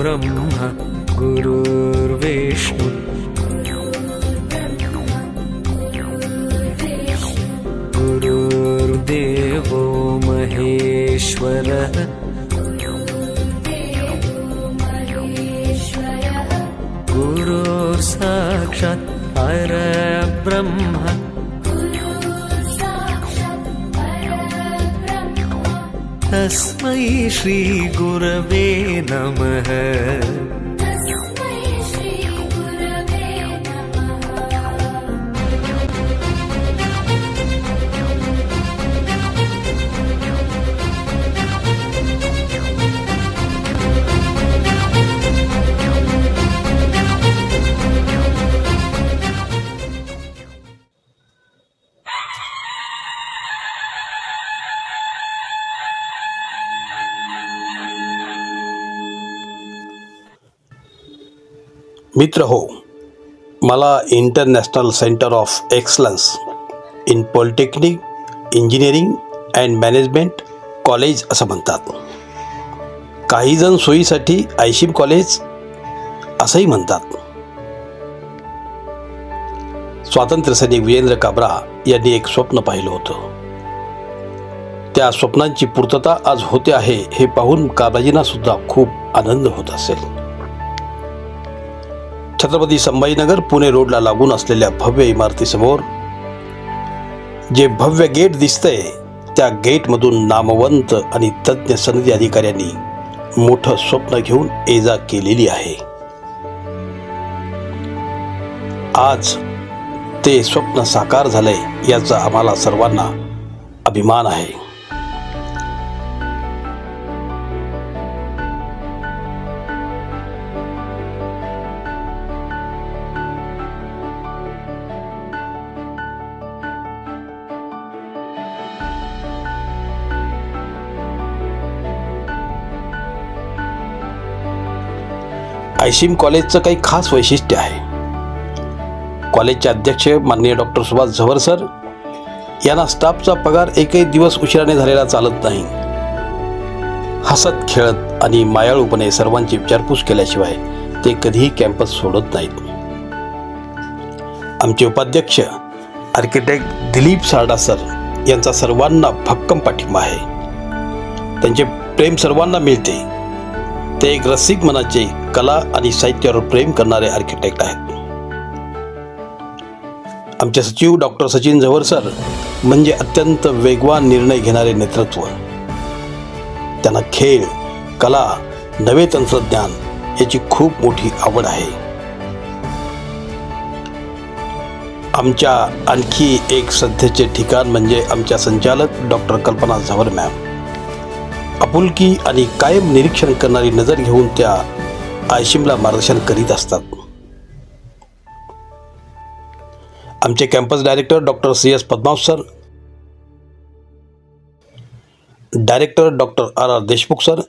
ब्रह्मा गुरुर्विष्णु गुरुर्देवो महेश्वरः गुरुर्साक्षात् परब्रह्म तस्मै श्री गुरवे नमः। मित्र हो, मला international centre of excellence in polytechnic engineering and management college असं म्हणतात. काही जण सोयीसाठी आयशिम कॉलेज असंही म्हणतात. स्वातंत्र्यसैनिक विजेंद्र काबरा यांनी एक स्वप्न पाहिलं होतं. त्या स्वप्नांची पूर्तता आज होते आहे हे पाहून काबराजींना सुद्धा खूप आनंद होत असेल. छत्रपती संभाजीनगर पुणे रोडला लागून असलेल्या भव्य इमारतीसमोर जे भव्य गेट दिसतंय त्या गेटमधून नामवंत आणि तज्ज्ञ सनदी अधिकाऱ्यांनी मोठं स्वप्न घेऊन ये-जा केलेली आहे. आज ते स्वप्न साकार झालंय याचा आम्हाला सर्वांना अभिमान आहे. आयशिम कॉलेजचं काही खास वैशिष्ट्य आहे. कॉलेजचे अध्यक्ष माननीय डॉक्टर सुभाष झवर सर यांना स्टाफचा पगार एकही दिवस उशिराने झालेला चालत नाही. हसत खेळत आणि मायाळूपणे सर्वांची विचारपूस केल्याशिवाय ते कधीही कॅम्पस सोडत नाहीत. आमचे उपाध्यक्ष आर्किटेक्ट दिलीप सारडा सर यांचा सर्वांना भक्कम पाठिंबा आहे. त्यांचे प्रेम सर्वांना मिळते. ते एक रसिक मनाचे कला आणि साहित्यावर प्रेम करणारे आर्किटेक्ट आहेत. आमचे सचिव डॉक्टर सचिन झवर सर म्हणजे अत्यंत वेगवान निर्णय घेणारे नेतृत्व. त्यांना खेळ, कला, नवे तंत्रज्ञान याची खूप मोठी आवड आहे. आमच्या आणखी एक श्रद्धेचे ठिकाण म्हणजे आमच्या संचालक डॉक्टर कल्पना झवर मॅम. आपुलकी आणि कायम निरीक्षण करणारी नजर घेऊन त्या आयशिमला मार्गदर्शन करीत असतात. आमचे campus director doctor CS Padmavat sir, director doctor RR Deshmukh sir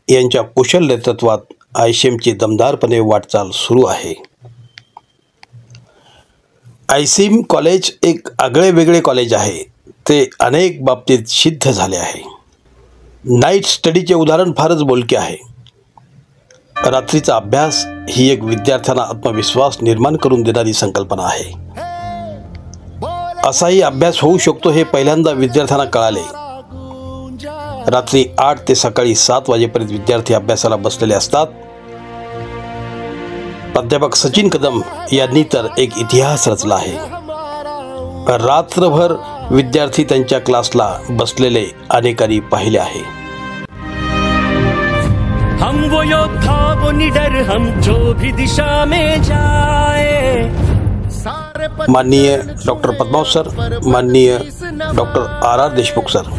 यांच्या कुशल नेतृत्वात आयशिमची दमदारपणे वाटचाल सुरू आहे. आयशिम कॉलेज एक आगळे वेगळे कॉलेज आहे. ते अनेक बाबतीत सिद्ध झाले आहे. नाईट स्टडीचे उदाहरण फारच बोलके आहे. रात्रीचा अभ्यास ही एक विद्यार्थ्यांना आत्मविश्वास निर्माण करून देणारी संकल्पना आहे. असाही अभ्यास होऊ शकतो हे पहिल्यांदा विद्यार्थ्यांना कळाले. रात्री 8 ते सकाळी 7 वाजेपर्यंत विद्यार्थी अभ्यासाला बसलेले असतात. प्राध्यापक सचिन कदम यांनी तर एक इतिहास रचला आहे. रात्रभर विद्यार्थी त्यांच्या क्लासला बसलेले अनेकांनी पाहिले आहे. हम वो योद्धा वो निडर हम जो भी दिशा में जाए. माननीय डॉक्टर पद्मावत सर, माननीय डॉक्टर RR देशमुख सर,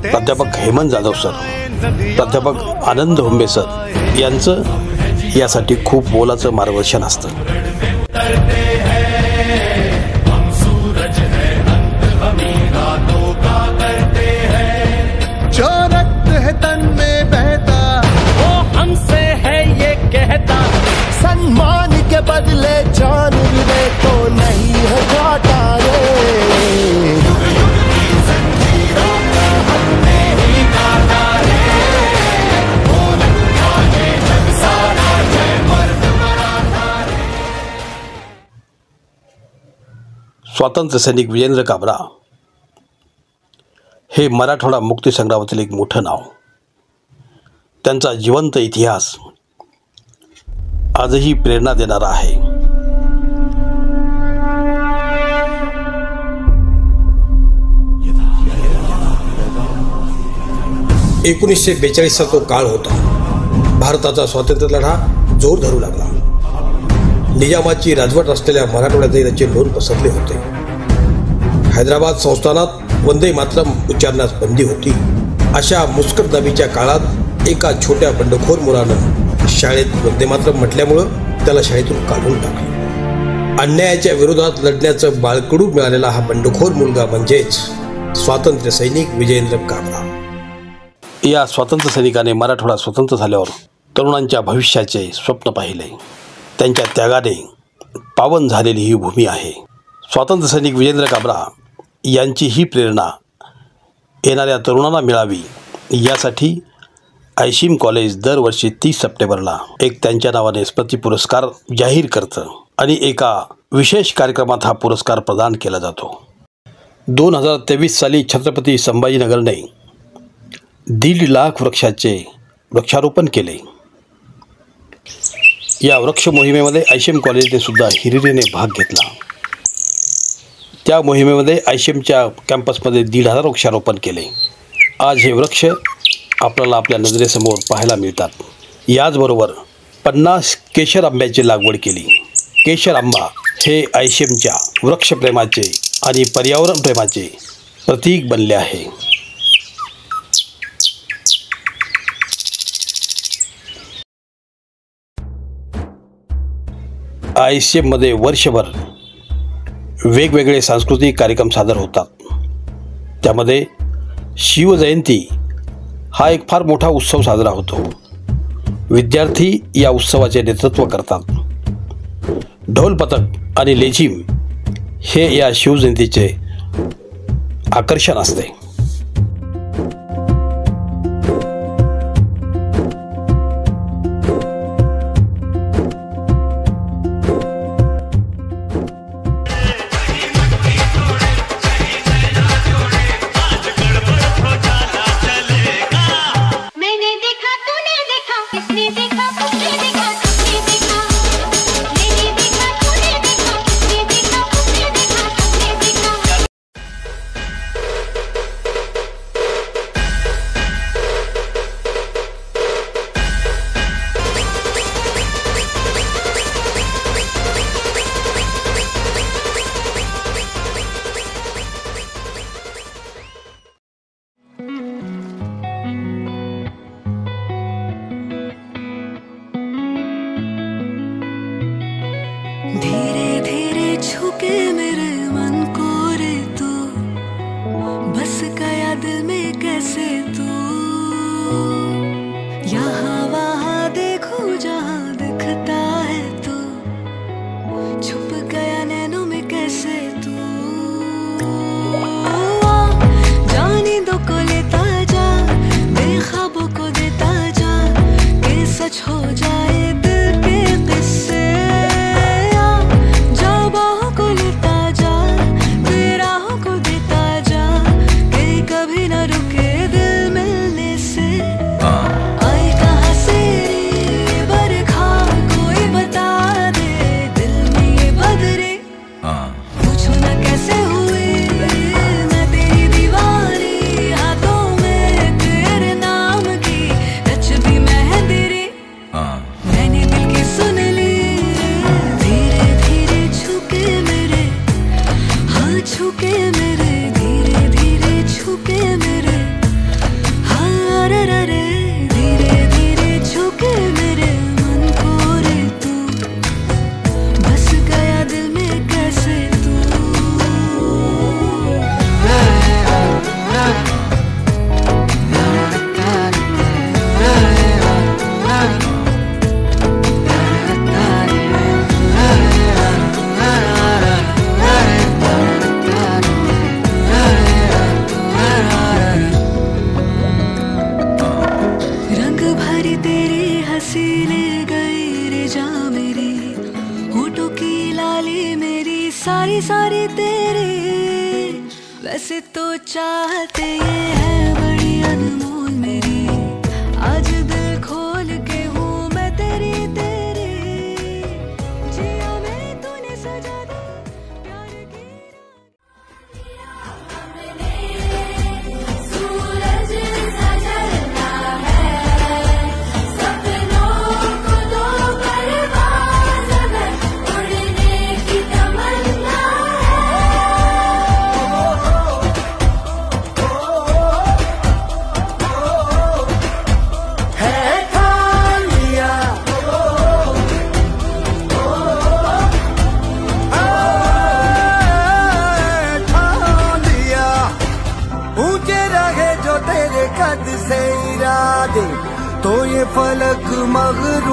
प्राध्यापक हेमंत जाधव सर, प्राध्यापक आनंद हुंबे सर यांचं यासाठी खूप मोलाचं मार्गदर्शन असतं. जो रक्त है तन में बहता वो हमसे है ये कहता. सम्मान के बदले जान दे तो नहीं है घाटा रे. हमने ही काटा रे. स्वातंत्र्य सैनिक विजेंद्र काबरा हे मराठवाडा मुक्तीसंग्रामातील एक मोठं नाव. त्यांचा जिवंत इतिहास आजही प्रेरणा देणारा आहे. 1942चा तो काळ होता. भारताचा स्वातंत्र्य लढा जोर धरू लागला. निजामाची राजवट असलेल्या मराठवाड्यातही त्याचे लोण पसरले होते. हैदराबाद संस्थानात वंदे मातरम उच्चारण्यास बंदी होती. अशा मुस्कटदाबीच्या काळात एका छोट्या बंडखोर मुलानं शाळेत वंदे मातरम म्हटल्यामुळं त्याला शाळेतून काढून टाकलं. अन्यायाच्या विरोधात लढण्याचं बाळकडू मिळालेला हा बंडखोर मुलगा म्हणजेच स्वातंत्र्य सैनिक विजेंद्र काबरा. या स्वातंत्र्य सैनिकाने मराठवाडा स्वतंत्र झाल्यावर तरुणांच्या भविष्याचे स्वप्न पाहिले. त्यांच्या त्यागाने पावन झालेली ही भूमी आहे. स्वातंत्र्य सैनिक विजेंद्र काबरा यांची ही प्रेरणा येणाऱ्या तरुणांना मिळावी यासाठी आयशीम कॉलेज दरवर्षी 30 सप्टेंबरला एक त्यांच्या नावाने स्मृती पुरस्कार जाहीर करतं आणि एका विशेष कार्यक्रमात हा पुरस्कार प्रदान केला जातो. 2023 साली छत्रपती संभाजीनगरने 1.5 लाख वृक्षाचे वृक्षारोपण केले. या वृक्ष मोहिमेमध्ये आयशीम कॉलेजने सुद्धा हिरिरीने भाग घेतला. त्या मोहिमेमध्ये आयशीमच्या कॅम्पसमध्ये 1,500 वृक्षारोपण केले. आज हे वृक्ष आपल्याला आपल्या नजरेसमोर पाहायला मिळतात. याचबरोबर 50 केशर आंब्याची लागवड केली. केशर आंबा हे आयशीमच्या वृक्षप्रेमाचे आणि पर्यावरण प्रेमाचे प्रतीक बनले आहे. आयशीएममध्ये वर्षभर वेगवेगळे सांस्कृतिक कार्यक्रम सादर होतात. त्यामध्ये शिवजयंती हा एक फार मोठा उत्सव साजरा होतो. विद्यार्थी या उत्सवाचे नेतृत्व करतात. ढोल पथक आणि लेझिम हे या शिवजयंतीचे आकर्षण असते. धीरे धीरे छुके मेरे मन को रे तू, बस गया दिल में कैसे तू. यहाँ वहाँ देखूं जहाँ दिखता है तू, छुप गया नैनों में कैसे तू. जानी दो को लेता जा, बेख्वाबों को देता जा, के सच हो जाए दिल के किस्से. वैसे तो चाहते ये है बड़ी अनमोल मेरी, आज दिल खोल के हूँ मैं तेरी तेरी, जिया में तूने सजा दी प्यार की सूरज सा जलना है, सपनों को दो परवाज़ में उड़ने की तमन्ना है ठान लिया, ठान लिया, ऊंचे रहे जो तेरे कद से इरादे, तो ये फलक मगरूर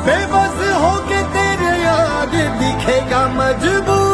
बेबस होके तेरे आगे दिखेगा मजबूर।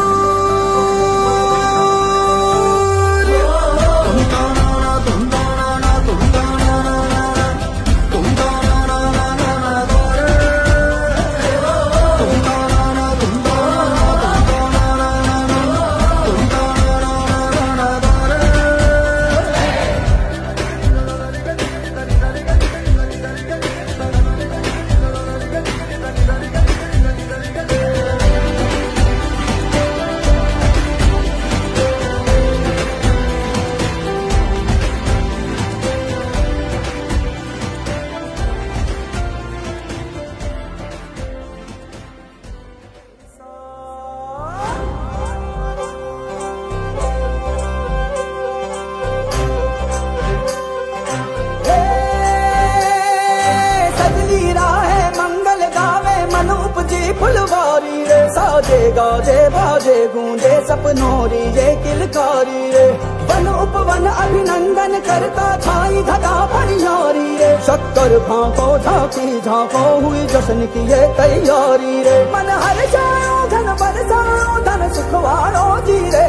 फुलवारी रे साजे गाजे बाजे गूंजे सपनोरी ये किलकारी रे, वन उपवन अभिनंदन करता छाई धगा भरियारी रे, शक्कर भांको झांकी झांको हुई जश्न की ये तैयारी रे, मन हर जाओ धन बरसाओ धन सुखवारो जी रे।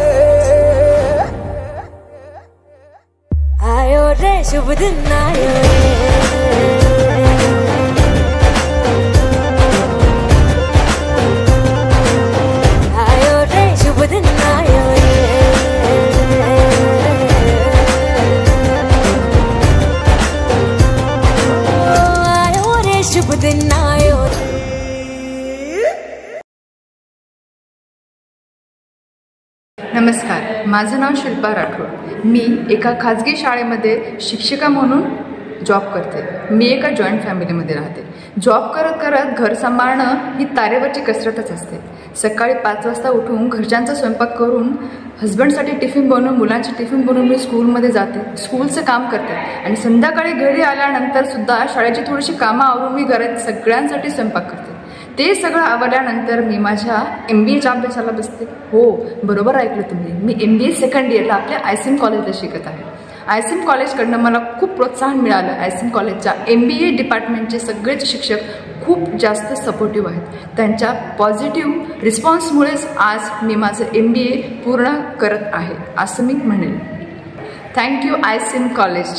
आयो रे शुभ दिन आयो रे, शुभ दिन आयो रे, आयो रे शुभ दिन आयो रे। नमस्कार, माझं नाव शिल्पा राठोड. मी एका खाजगी शाळेमध्ये शिक्षिका म्हणून जॉब करते. मी एका जॉईंट फॅमिलीमध्ये राहते. जॉब करत करत घर सांभाळणं ही तारेवरची कसरतच असते. सकाळी 5 वाजता उठून घरच्यांचा स्वयंपाक करून हस्बंडसाठी टिफिन बनवून मुलांची टिफिन बनवून मी स्कूलमध्ये जाते, स्कूलचं काम करते आणि संध्याकाळी घरी आल्यानंतर सुद्धा शाळेची थोडीशी कामं आवरून मी घरात सगळ्यांसाठी स्वयंपाक करते. ते सगळं आवरल्यानंतर मी माझ्या MBAच्या अभ्यासाला बसते. हो, बरोबर ऐकलं तुम्ही, मी MBA सेकंड इयरला आपल्या ICM कॉलेजला शिकत आहे. ICM कॉलेजकडनं मला खूप प्रोत्साहन मिळालं. ICM कॉलेजच्या MBA डिपार्टमेंटचे सगळेच शिक्षक खूप जास्त सपोर्टिव्ह आहेत. त्यांच्या पॉझिटिव्ह रिस्पॉन्समुळेच आज मी माझं MBA पूर्ण करत आहे असं मी म्हणेन. Thank you ICM college.